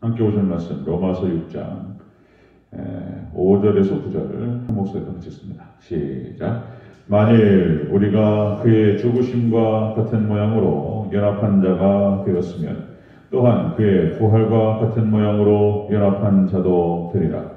함께 오실 말씀 로마서 6장 5절에서 9절 한 목소리로 읽겠습니다. 시작. 만일 우리가 그의 죽으심과 같은 모양으로 연합한 자가 되었으면 또한 그의 부활과 같은 모양으로 연합한 자도 되리라.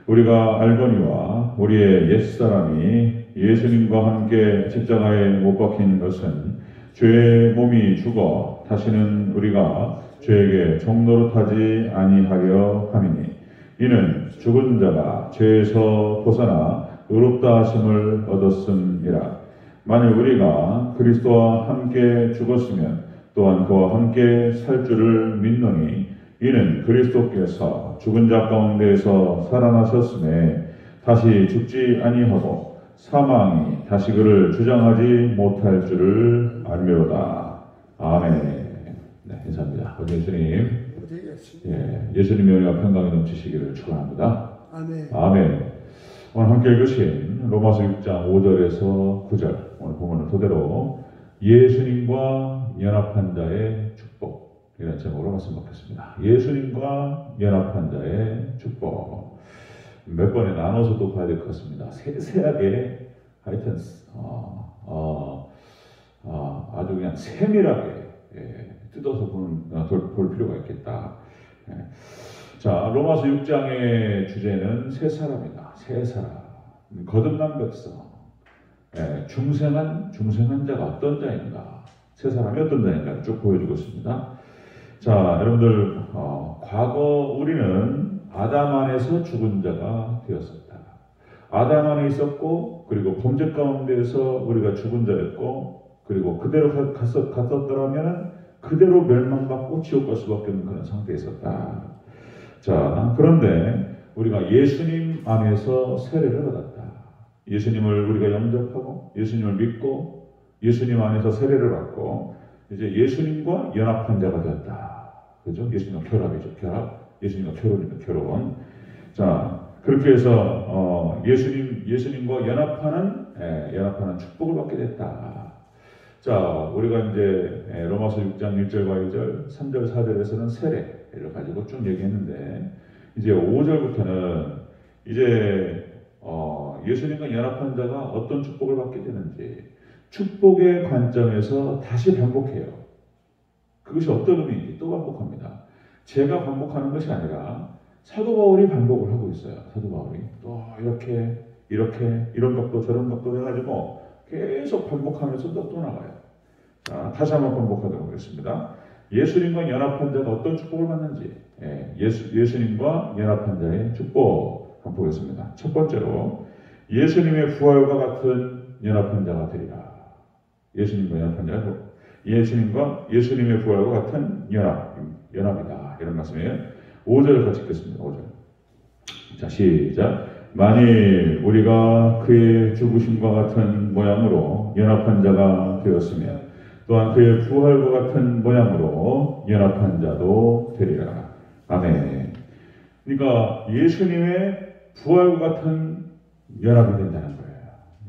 우리가 알거니와 우리의 옛사람이 예수님과 함께 십자가에 못 박힌 것은 죄의 몸이 죽어 다시는 우리가 죄에게 종노릇하지 아니하려 함이니 이는 죽은 자가 죄에서 벗어나 의롭다 하심을 얻었음이라. 만일 우리가 그리스도와 함께 죽었으면 또한 그와 함께 살 줄을 믿노니 이는 그리스도께서 죽은 자 가운데에서 살아나셨음에 다시 죽지 아니하고 사망이 다시 그를 주장하지 못할 줄을 알미로다. 아멘. 네, 인사합니다. 어제 예수님, 예수님의 은혜가 평강이 넘치시기를 축원합니다. 아멘. 아멘. 오늘 함께 읽으신 로마서 6장 5절에서 9절 오늘 본문을 토대로 예수님과 연합한 자의 축복 이런 제목으로 말씀 받겠습니다. 예수님과 연합한 자의 축복. 몇 번에 나눠서 또 봐야 될 것 같습니다. 세세하게 하여튼 아주 그냥 세밀하게 뜯어서 볼 필요가 있겠다. 자, 로마서 6장의 주제는 세 사람이다. 세 사람. 거듭난 백성. 중생한 자가 어떤 자인가? 세 사람이 어떤 자인가를 쭉 보여주고 있습니다. 자, 여러분들, 과거 우리는 아담 안에서 죽은 자가 되었었다. 아담 안에 있었고, 그리고 범죄 가운데에서 우리가 죽은 자였고, 그리고 그대로 갔었더라면 그대로 멸망받고 지옥 갈 수밖에 없는 그런 상태에 있었다. 자, 그런데 우리가 예수님 안에서 세례를 받았다. 예수님을 우리가 영접하고 예수님을 믿고 예수님 안에서 세례를 받고 이제 예수님과 연합한 자가 되었다. 그죠? 예수님과 결합이죠. 결합. 예수님과 결혼이면 결혼. 자, 그렇게 해서 예수님과 연합하는 축복을 받게 됐다. 자, 우리가 이제 로마서 6장 1절과 2절, 3절, 4절에서는 세례를 가지고 쭉 얘기했는데 이제 5절부터는 이제 예수님과 연합한 자가 어떤 축복을 받게 되는지 축복의 관점에서 다시 반복해요. 그것이 어떤 의미인지 또 반복합니다. 제가 반복하는 것이 아니라 사도 바울이 반복을 하고 있어요. 사도 바울이 또 이렇게 이런 각도 저런 각도 해가지고 계속 반복하면서 또 나가요. 자, 다시 한번 반복하도록 하겠습니다. 예수님과 연합한 자가 어떤 축복을 받는지 예수님과 연합한 자의 축복 한번 보겠습니다. 첫 번째로 예수님의 부활과 같은 연합한 자가 되리라. 예수님과 연합한 자가 예수님의 부활과 같은 연합이다. 이런 말씀이에요. 5절 같이 읽겠습니다. 5절. 자, 시작. 만일 우리가 그의 죽으심과 같은 모양으로 연합한 자가 되었으면 또한 그의 부활과 같은 모양으로 연합한 자도 되리라. 아멘. 그러니까 예수님의 부활과 같은 연합이 된다는 거예요.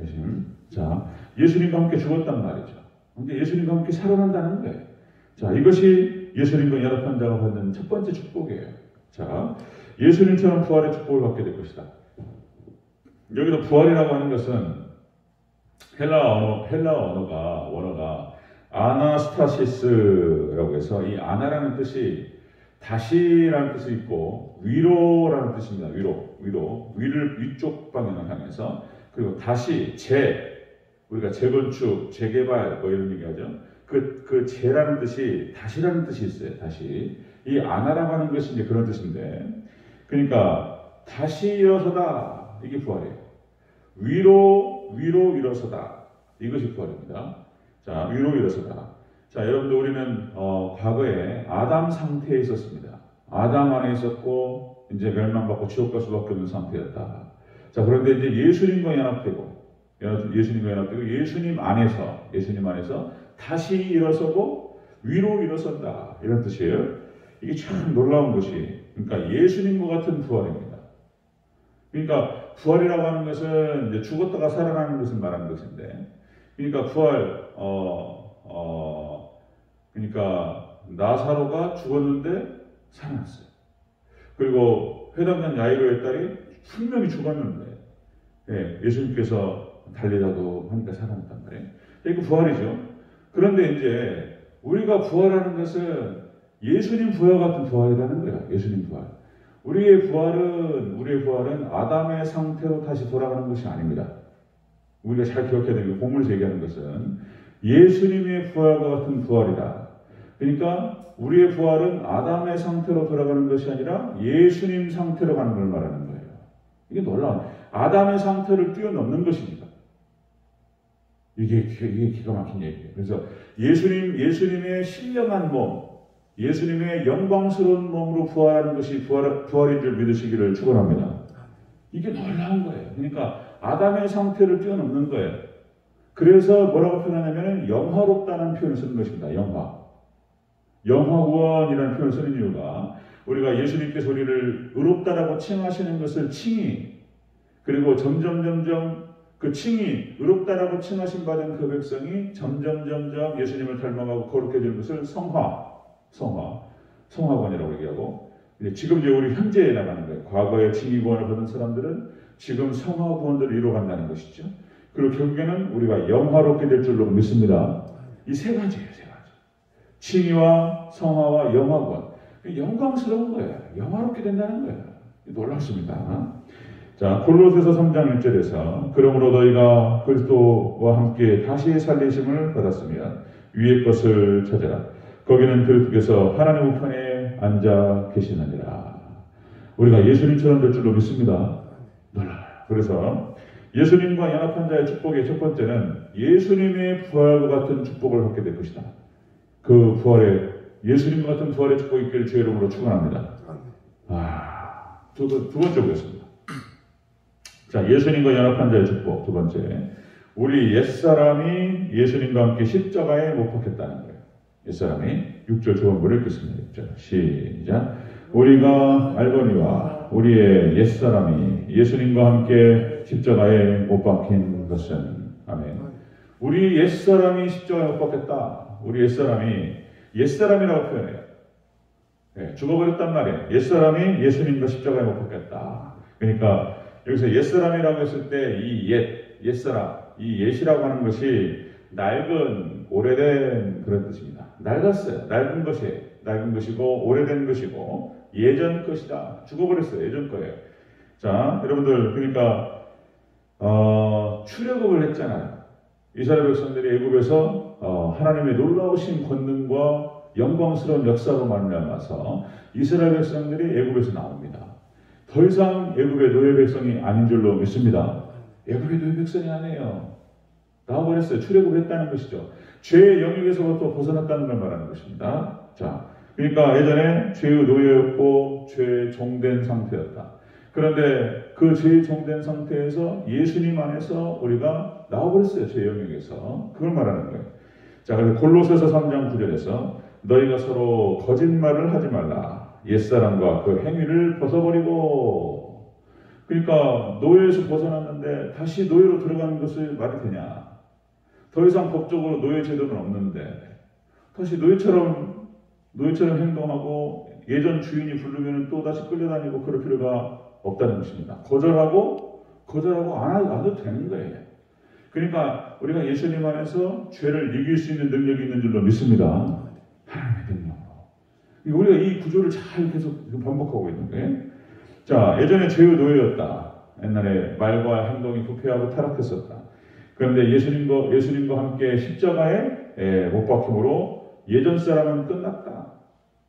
예수님. 자, 예수님과 함께 죽었단 말이죠. 근데 예수님과 함께 살아난다는 거예요. 자, 이것이 예수님과 연합한 자가 받는 첫 번째 축복이에요. 자, 예수님처럼 부활의 축복을 받게 될 것이다. 여기서 부활이라고 하는 것은 헬라어 원어가 아나스타시스라고 해서 이 아나라는 뜻이 다시라는 뜻이 있고 위로라는 뜻입니다. 위를 위쪽 방향을 향해서 그리고 다시 우리가 재건축, 재개발 뭐 이런 얘기하죠. 그 재라는 뜻이 다시라는 뜻이 있어요. 다시 이 아나라고 하는 것이 이제 그런 뜻인데 그러니까 다시 일어서다 이게 부활이에요. 위로 일어서다 이것이 부활입니다. 자, 위로 일어서다. 자, 여러분들 우리는 과거에 아담 상태에 있었습니다. 아담 안에 있었고 이제 멸망받고 지옥 갈 수밖에 없는 상태였다. 자, 그런데 이제 예수님과 연합되고 예수님 안에서 다시 일어서고 위로 일어선다 이런 뜻이에요. 이게 참 놀라운 것이 그러니까 예수님과 같은 부활입니다. 그러니까 부활이라고 하는 것은 이제 죽었다가 살아나는 것을 말하는 것인데 그러니까 부활 그러니까 나사로가 죽었는데 살아났어요. 그리고 회당장 야이로의 딸이 분명히 죽었는데 예수님께서 달리라고 하니까 살아났단 말이에요. 이거 부활이죠. 그런데 이제 우리가 부활하는 것은 예수님 부활 같은 부활이라는 거야. 예수님 부활. 우리의 부활은 아담의 상태로 다시 돌아가는 것이 아닙니다. 우리가 잘 기억해야 되는 게 본문에서 얘기하는 것은 예수님의 부활과 같은 부활이다. 그러니까 우리의 부활은 아담의 상태로 돌아가는 것이 아니라 예수님 상태로 가는 걸 말하는 거예요. 이게 놀라운, 아담의 상태를 뛰어넘는 것입니다. 이게 기가 막힌 얘기예요. 그래서 예수님의 신령한 몸, 예수님의 영광스러운 몸으로 부활하는 것이 부활인 줄 믿으시기를 축원합니다. 이게 놀라운 거예요. 그러니까 아담의 상태를 뛰어넘는 거예요. 그래서 뭐라고 표현하냐면 영화롭다는 표현을 쓰는 것입니다. 영화구원이라는 표현을 쓰는 이유가 우리가 예수님께서 우리를 의롭다라고 칭하시는 것을 칭의, 그리고 점점 그 칭의, 의롭다라고 칭하신 받은 그 백성이 점점 예수님을 닮아가고 거룩해지는 것을 성화권이라고 얘기하고, 지금 이제 우리 현재에 나가는 거예요. 과거에 칭의구원을 받은 사람들은 지금 성화구원들을 이루어간다는 것이죠. 그리고 결국에는 우리가 영화롭게 될 줄로 믿습니다. 이 세 가지예요, 세 가지. 칭의와 성화와 영화구원. 영광스러운 거예요. 영화롭게 된다는 거예요. 놀랍습니다. 자, 골로새서 3장 1절에서 그러므로 너희가 그리스도와 함께 다시 살리심을 받았으면 위의 것을 찾아라. 거기는 그리스도께서 하나님 우편에 앉아 계시느니라. 우리가 예수님처럼 될 줄로 믿습니다. 놀라워요. 그래서 예수님과 연합한 자의 축복의 첫 번째는 예수님의 부활과 같은 축복을 받게 될 것이다. 그 부활에 예수님과 같은 부활의 축복이 있기를 주의 이름으로 축원합니다. 두 번째 보겠습니다. 자, 예수님과 연합한 자의 축복 두 번째, 우리 옛사람이 예수님과 함께 십자가에 못 박혔다는 거예요. 옛사람이 6절 조원부를 읽겠습니다. 6절 시작. 우리가 알거니와 우리의 옛사람이 예수님과 함께 십자가에 못 박힌 것은 아멘. 우리 옛사람이 십자가에 못 박혔다. 우리 옛사람이라고 표현해요. 죽어버렸단 말이에요. 옛사람이 예수님과 십자가에 못 박혔다. 그러니까 여기서 옛사람이라고 했을 때 이 옛사람, 이 옛이라고 하는 것이 낡은, 오래된 그런 뜻입니다. 낡았어요. 낡은 것이고, 오래된 것이고, 예전 것이다. 죽어버렸어요. 예전 거예요. 자, 여러분들, 그러니까, 출애굽을 했잖아요. 이스라엘 백성들이 애굽에서 하나님의 놀라우신 권능과 영광스러운 역사로 말미암아서 이스라엘 백성들이 애굽에서 나옵니다. 더 이상 애굽의 노예 백성이 아닌 줄로 믿습니다. 애굽의 노예 백성이 아니에요. 나와버렸어요. 출애굽했다는 것이죠. 죄의 영역에서부터 벗어났다는 걸 말하는 것입니다. 자, 그러니까 예전에 죄의 노예였고 죄의 종된 상태였다. 그런데 그 죄의 종된 상태에서 예수님 안에서 우리가 나와버렸어요. 죄의 영역에서. 그걸 말하는 거예요. 자, 그래서 골로새서 3장 9절에서 너희가 서로 거짓말을 하지 말라. 옛사람과 그 행위를 벗어버리고. 그러니까 노예에서 벗어났는데 다시 노예로 들어가는 것이 말이 되냐. 더 이상 법적으로 노예 제도는 없는데 다시 노예처럼 행동하고 예전 주인이 부르면 또 다시 끌려다니고 그럴 필요가 없다는 것입니다. 거절하고 안 해도 되는 거예요. 그러니까 우리가 예수님 안에서 죄를 이길 수 있는 능력이 있는 줄로 믿습니다. 하나님의 능력으로. 우리가 이 구조를 잘 계속 반복하고 있는 거예요. 자, 예전에 죄의 노예였다. 옛날에 말과 행동이 부패하고 타락했었다. 그런데 예수님과 함께 십자가에 못 박힘으로 예전 사람은 끝났다.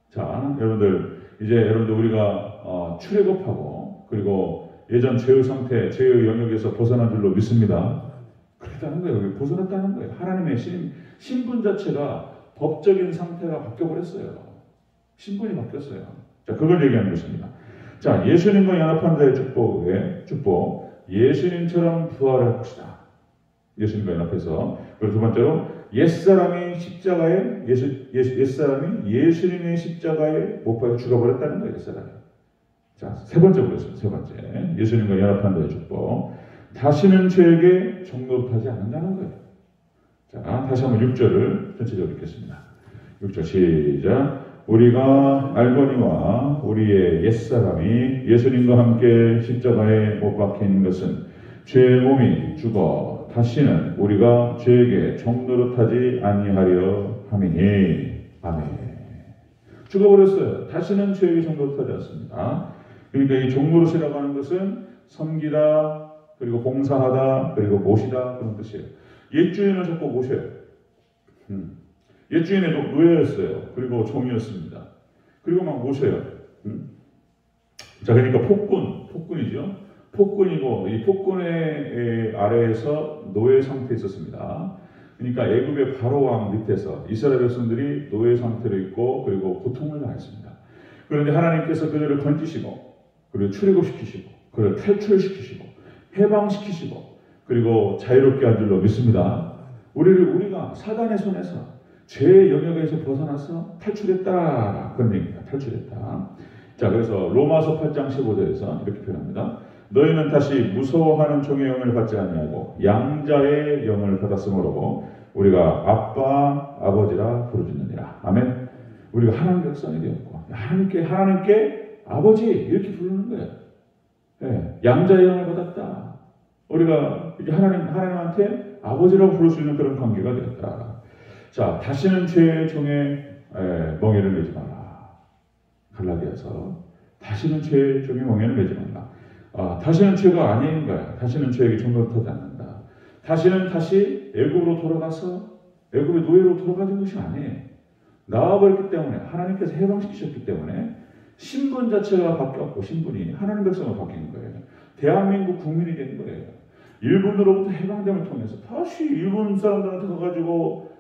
자, 여러분들 우리가 출애굽하고 그리고 예전 죄의 상태, 죄의 영역에서 벗어난 줄로 믿습니다. 그랬다는 거예요. 벗어났다는 거예요. 하나님의 신분 자체가 법적인 상태가 바뀌어버렸어요. 신분이 바뀌었어요. 자, 그걸 얘기하는 것입니다. 자, 예수님과 연합한 자의 축복, 예수님처럼 부활할 것이다. 예수님과 연합해서. 그리고 두 번째로, 옛사람이 예수님의 십자가에 못 박혀 죽어버렸다는 거예요, 옛사람이. 자, 세 번째 보겠습니다. 세 번째. 예수님과 연합한 자의 축복. 다시는 죄에게 종노릇하지 않는다는 거예요. 자, 다시 한번 6절을 전체적으로 읽겠습니다. 6절 시작. 우리가 알거니와 우리의 옛사람이 예수님과 함께 십자가에 못 박힌 것은 죄의 몸이 죽어 다시는 우리가 죄에게 종노릇하지 아니하려 함이니. 아멘. 죽어버렸어요. 다시는 죄에게 종노릇하지 않습니다. 그러니까 이 종노릇이라고 하는 것은 섬기다, 그리고 봉사하다, 그리고 모시다, 그런 뜻이에요. 옛주인을 자꾸 모셔요. 옛주인의 노예였어요. 그리고 종이었습니다. 그리고 막 모셔요. 자, 그러니까 폭군이죠. 폭군이고, 이 폭군의 아래에서 노예 상태에 있었습니다. 그러니까 애굽의 바로 왕 밑에서 이스라엘 백성들이 노예 상태로 있고, 그리고 고통을 당했습니다. 그런데 하나님께서 그들을 건지시고, 그리고 출애굽시키시고, 그를 탈출시키시고, 해방시키시고, 그리고 자유롭게 한 줄로 믿습니다. 우리가 사단의 손에서 죄의 영역에서 벗어나서 탈출했다. 그런 얘기입니다. 탈출했다. 자, 그래서 로마서 8장 15절에서 이렇게 표현합니다. 너희는 다시 무서워하는 종의 영을 받지 아니하고 양자의 영을 받았으므로 우리가 아빠, 아버지라 부르짖느니라. 아멘. 우리가 하나님 백성이 되었고 하나님께 아버지 이렇게 부르는 거예요. 네, 양자의 영을 받았다. 우리가 이제 하나님한테 아버지라고 부를 수 있는 그런 관계가 되었다. 자, 다시는 죄의 종의 멍에를 매지 마라. 갈라디아서 다시는 죄의 종의 멍에를 매지 마라. 다시는 죄가 아닌 거야. 다시는 죄에게 종노릇하지 않는다. 다시는 다시 애굽으로 돌아가서 애굽의 노예로 돌아가는 것이 아니에요. 나와버렸기 때문에 하나님께서 해방시키셨기 때문에 신분 자체가 바뀌었고 신분이 하나님 백성으로 바뀐 거예요. 대한민국 국민이 된 거예요. 일본으로부터 해방됨을 통해서 다시 일본 사람들한테 가가지고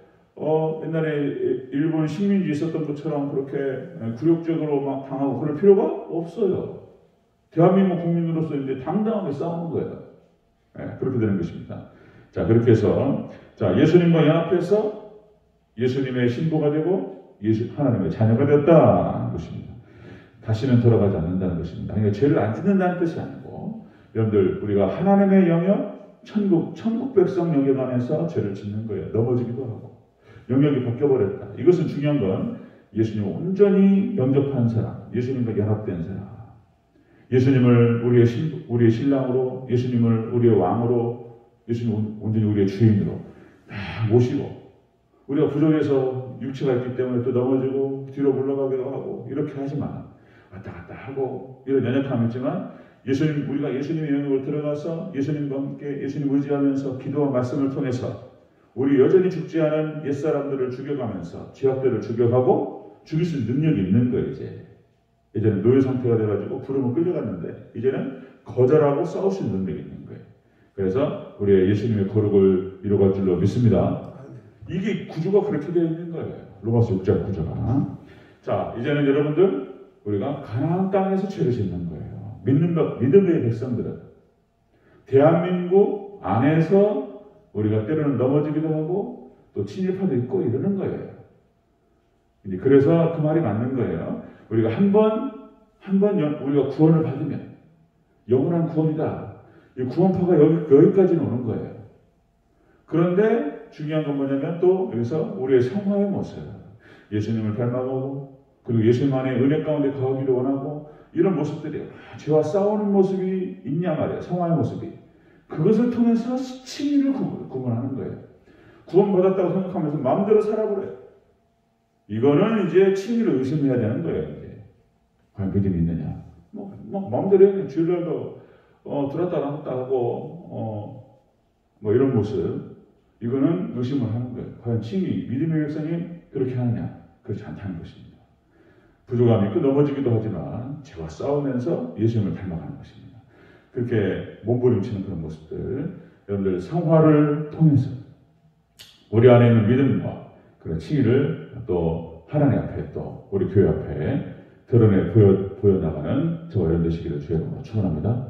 옛날에 일본 식민지 있었던 것처럼 그렇게 굴욕적으로 막 당하고 그럴 필요가 없어요. 대한민국 국민으로서 이제 당당하게 싸우는 거예요. 네, 그렇게 되는 것입니다. 자, 그렇게 해서 자, 예수님과 연합해서 예수님의 신부가 되고 하나님의 자녀가 되었다는 것입니다. 다시는 돌아가지 않는다는 것입니다. 그러니까 죄를 안 짓는다는 뜻이 아니고 여러분들 우리가 하나님의 영역, 천국 백성 영역 안에서 죄를 짓는 거예요. 넘어지기도 하고 영역이 바뀌어버렸다. 이것은 중요한 건 예수님을 온전히 영접한 사람, 예수님과 연합된 사람, 예수님을 우리의 신랑으로, 예수님을 우리의 왕으로, 예수님을 온전히 우리의 주인으로 모시고 우리가 부족해서 육체가 있기 때문에 또 넘어지고 뒤로 물러가기도 하고 이렇게 하지만 왔다 갔다 하고 이런 연약함이 있지만 우리가 예수님의 영역으로 들어가서 예수님과 함께 예수님 의지하면서 기도와 말씀을 통해서 우리 여전히 죽지 않은 옛사람들을 죽여가면서 죄악들을 죽여가고 죽일 수 있는 능력이 있는 거예요. 이제는 노예 상태가 돼가지고 부르면 끌려갔는데 이제는 거절하고 싸울 수 있는 능력이 있는 거예요. 그래서 우리의 예수님의 거룩을 이루어갈 줄로 믿습니다. 이게 구조가 그렇게 되어 있는 거예요. 로마서 6장 구조가. 자, 이제는 여러분들 우리가 가나안 땅에서 죄를 짓는 거예요. 믿음의 백성들은 대한민국 안에서 우리가 때로는 넘어지기도 하고 또 친일파도 있고 이러는 거예요. 그래서 그 말이 맞는 거예요. 우리가 한 번 우리가 구원을 받으면 영원한 구원이다. 이 구원파가 여기까지는 오는 거예요. 그런데 중요한 건 뭐냐면 또 여기서 우리의 성화의 모습, 예수님을 닮아가고 그리고 예수님 안에 은혜 가운데 거하기를 원하고 이런 모습들이 죄와 싸우는 모습이 있냐 말이에요. 성화의 모습이. 그것을 통해서 칭의를 구분하는 거예요. 구원받았다고 생각하면서 마음대로 살아버려요. 이거는 이제 칭의를 의심해야 되는 거예요. 이제. 과연 믿음이 있느냐. 마음대로 해야 주일날도 들었다 나갔다 하고 이런 모습. 이거는 의심을 하는 거예요. 과연 칭의, 믿음의 백성이 그렇게 하느냐. 그렇지 않다는 것입니다. 부족함이 있고 넘어지기도 하지만 죄와 싸우면서 예수님을 닮아가는 것입니다. 그렇게 몸부림치는 그런 모습들, 여러분들 성화를 통해서 우리 안에 있는 믿음과 그런 칭의를 또 하나님 앞에 또 우리 교회 앞에 드러내 보여나가는 저와 여러분 되시기를 주의 이름으로 축원합니다.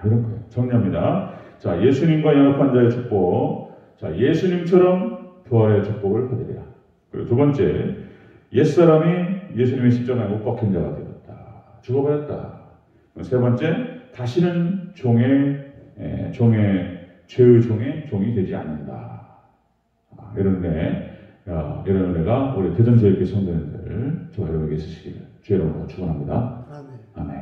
이런 거예요. 정리합니다. 자, 예수님과 연합한 자의 축복. 자, 예수님처럼 부활의 축복을 받으리라. 그리고 두 번째, 옛사람이 예수님의 십자가에 못 박힌 자가 되었다. 죽어버렸다. 세 번째, 다시는 죄의 종의 종이 되지 않는다. 이런데 이런 은혜가 우리 대전제일교회 성도님들 저와 여러분에게 있으시기를 주의 이름으로 축원합니다. 아멘. 아멘.